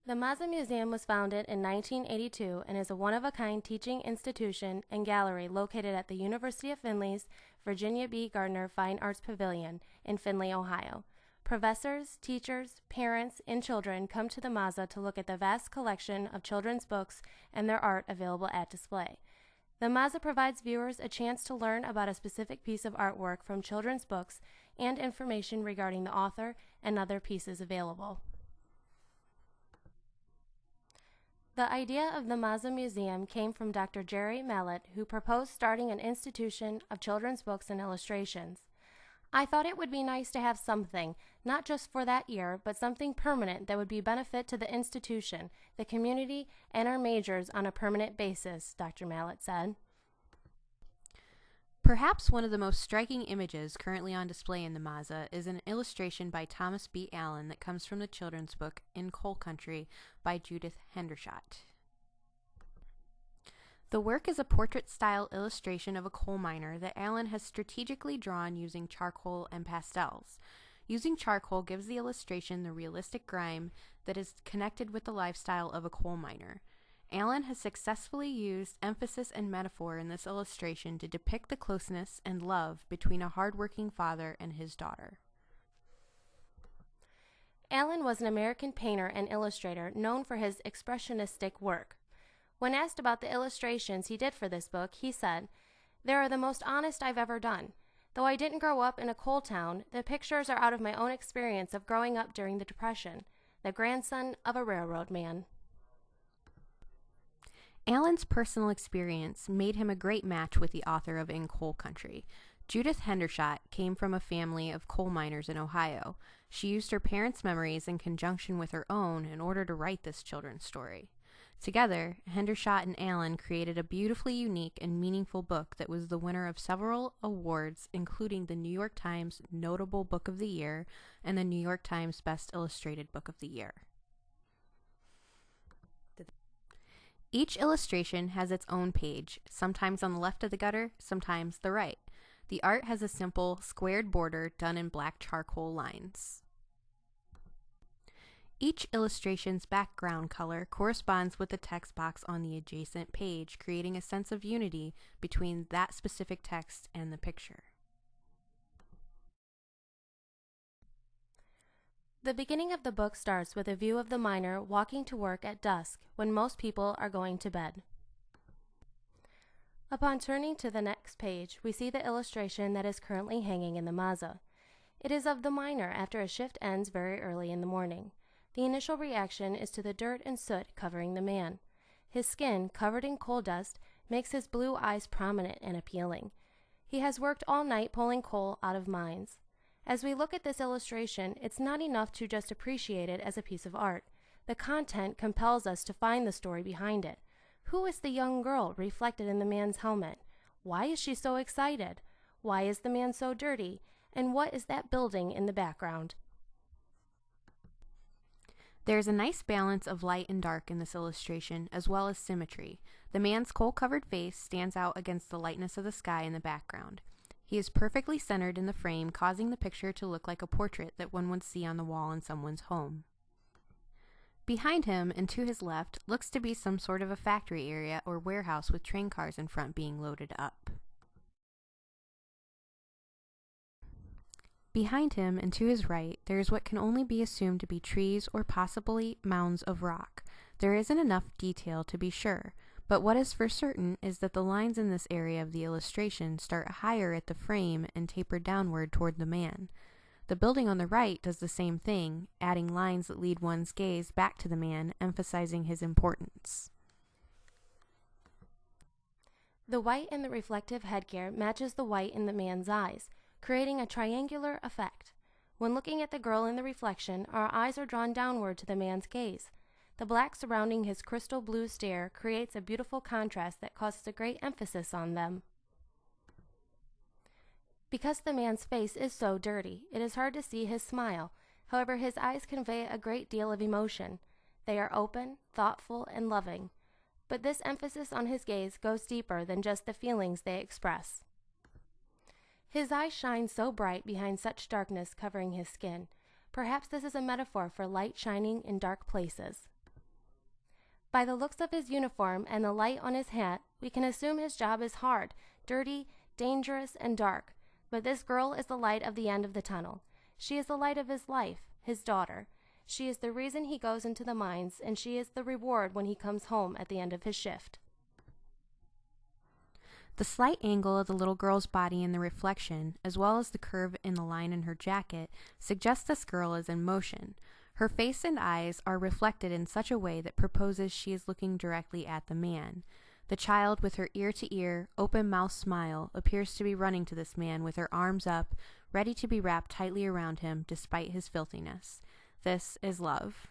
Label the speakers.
Speaker 1: The Maza Museum was founded in 1982 and is a one-of-a-kind teaching institution and gallery located at the University of Findlay's Virginia B. Gardner Fine Arts Pavilion in Findlay, Ohio. Professors, teachers, parents, and children come to the Maza to look at the vast collection of children's books and their art available at display. The Maza provides viewers a chance to learn about a specific piece of artwork from children's books and information regarding the author and other pieces available. The idea of the Maza Museum came from Dr. Jerry Mallett, who proposed starting an institution of children's books and illustrations. I thought it would be nice to have something, not just for that year, but something permanent that would be benefit to the institution, the community, and our majors on a permanent basis, Dr. Mallett said.
Speaker 2: Perhaps one of the most striking images currently on display in the Maza is an illustration by Thomas B. Allen that comes from the children's book In Coal Country by Judith Hendershot. The work is a portrait-style illustration of a coal miner that Allen has strategically drawn using charcoal and pastels. Using charcoal gives the illustration the realistic grime that is connected with the lifestyle of a coal miner. Allen has successfully used emphasis and metaphor in this illustration to depict the closeness and love between a hard-working father and his daughter.
Speaker 1: Allen was an American painter and illustrator known for his expressionistic work. When asked about the illustrations he did for this book, he said, "They are the most honest I've ever done. Though I didn't grow up in a coal town, the pictures are out of my own experience of growing up during the Depression, the grandson of a railroad man."
Speaker 2: Allen's personal experience made him a great match with the author of In Coal Country. Judith Hendershot came from a family of coal miners in Ohio. She used her parents' memories in conjunction with her own in order to write this children's story. Together, Hendershot and Allen created a beautifully unique and meaningful book that was the winner of several awards, including the New York Times Notable Book of the Year and the New York Times Best Illustrated Book of the Year. Each illustration has its own page, sometimes on the left of the gutter, sometimes the right. The art has a simple, squared border done in black charcoal lines. Each illustration's background color corresponds with the text box on the adjacent page, creating a sense of unity between that specific text and the picture.
Speaker 1: The beginning of the book starts with a view of the miner walking to work at dusk when most people are going to bed. Upon turning to the next page, we see the illustration that is currently hanging in the Maza. It is of the miner after a shift ends very early in the morning. The initial reaction is to the dirt and soot covering the man. His skin, covered in coal dust, makes his blue eyes prominent and appealing. He has worked all night pulling coal out of mines. As we look at this illustration, it's not enough to just appreciate it as a piece of art. The content compels us to find the story behind it. Who is the young girl reflected in the man's helmet? Why is she so excited? Why is the man so dirty? And what is that building in the background?
Speaker 2: There's a nice balance of light and dark in this illustration, as well as symmetry. The man's coal-covered face stands out against the lightness of the sky in the background. He is perfectly centered in the frame, causing the picture to look like a portrait that one would see on the wall in someone's home. Behind him and to his left looks to be some sort of a factory area or warehouse with train cars in front being loaded up. Behind him and to his right, there is what can only be assumed to be trees or possibly mounds of rock. There isn't enough detail to be sure, but what is for certain is that the lines in this area of the illustration start higher at the frame and taper downward toward the man. The building on the right does the same thing, adding lines that lead one's gaze back to the man, emphasizing his importance.
Speaker 1: The white in the reflective headgear matches the white in the man's eyes, creating a triangular effect. When looking at the girl in the reflection, our eyes are drawn downward to the man's gaze. The black surrounding his crystal blue stare creates a beautiful contrast that causes a great emphasis on them. Because the man's face is so dirty, it is hard to see his smile. However, his eyes convey a great deal of emotion. They are open, thoughtful, and loving. But this emphasis on his gaze goes deeper than just the feelings they express. His eyes shine so bright behind such darkness covering his skin. Perhaps this is a metaphor for light shining in dark places. By the looks of his uniform and the light on his hat, we can assume his job is hard, dirty, dangerous, and dark. But this girl is the light of the end of the tunnel. She is the light of his life, his daughter. She is the reason he goes into the mines, and she is the reward when he comes home at the end of his shift.
Speaker 2: The slight angle of the little girl's body in the reflection, as well as the curve in the line in her jacket, suggests this girl is in motion. Her face and eyes are reflected in such a way that proposes she is looking directly at the man. The child, with her ear-to-ear, open-mouthed smile, appears to be running to this man with her arms up, ready to be wrapped tightly around him despite his filthiness. This is love.